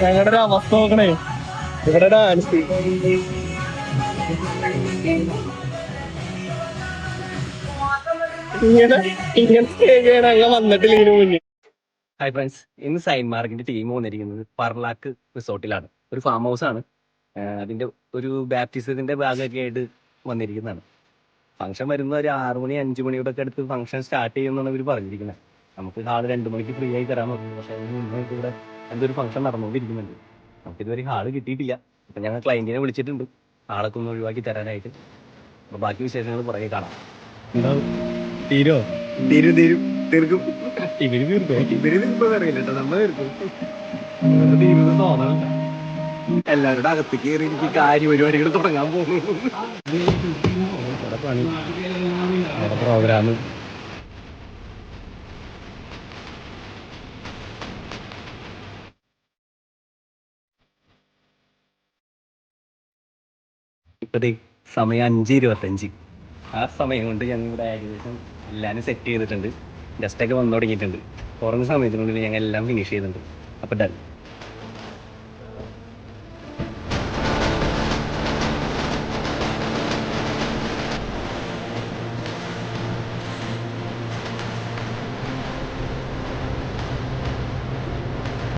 ഞങ്ങളുടെ ഒരു അവസ്ഥ നോക്കണേ, ഇവിടെ ഡാൻസ് ഇങ്ങനെ ഇങ്ങനെ സ്റ്റേജ് ചെയ്യണം. അങ്ങ് വന്നിട്ടില്ല ഇതിനു മുന്നേ. ഹായ് ഫ്രണ്ട്സ്, ഇന്ന് സൈൻമാർക്കിന്റെ ടീം വന്നിരിക്കുന്നത് പർലാക്ക് റിസോർട്ടിലാണ്. ഒരു ഫാം ഹൗസ് ആണ്. അതിന്റെ ഒരു ബാപ്റ്റിസത്തിന്റെ ഭാഗമൊക്കെ ആയിട്ട് വന്നിരിക്കുന്നതാണ്. ഫംഗ്ഷൻ വരുന്ന ഒരു 6 മണി 5 മണിയുടെ ഒക്കെ അടുത്ത് ഫംഗ്ഷൻ സ്റ്റാർട്ട് ചെയ്യുമെന്നാണ് ഇവർ പറഞ്ഞിരിക്കുന്നത്. നമുക്ക് ഹാള് 2 മണിക്ക് ഫ്രീ ആയി തരാൻ പറ്റും. പക്ഷേ അതിന് മുന്നേ ഇവിടെ എന്തൊരു ഫംഗ്ഷൻ നടന്നുകൊണ്ടിരിക്കുന്നുണ്ട്. നമുക്ക് ഇതുവരെ ഹാള് കിട്ടിയിട്ടില്ല. അപ്പം ഞങ്ങൾ ക്ലയന്റിനെ വിളിച്ചിട്ടുണ്ട് ഹാളൊക്കെ ഒന്ന് ഒഴിവാക്കി തരാനായിട്ട്. അപ്പോൾ ബാക്കി വിശേഷങ്ങൾ പുറകെ കാണാം. തീരും തീർക്കും. ഇവര് തീർക്കും അറിയില്ല കേട്ടോ, നമ്മൾ തീർക്കും. തീരുന്ന് തോന്നണില്ല. എല്ലാവരുടെ അകത്ത് കയറി എനിക്ക് കാര്യപരിപാടികൾ തുടങ്ങാൻ പോകുന്നു. പണി പ്രോഗ്രാം ഇപ്പതേ സമയം 5:25. ആ സമയം കൊണ്ട് ഞങ്ങൾ ഇവിടെ ഏകദേശം എല്ലാവരും സെറ്റ് ചെയ്തിട്ടുണ്ട്. ജസ്റ്റൊക്കെ വന്നു തുടങ്ങിയിട്ടുണ്ട്. കുറഞ്ഞ സമയത്തിനുള്ളിൽ ഞങ്ങൾ എല്ലാം ഫിനിഷ് ചെയ്തിട്ടുണ്ട്. അപ്പോൾ ഡൺ.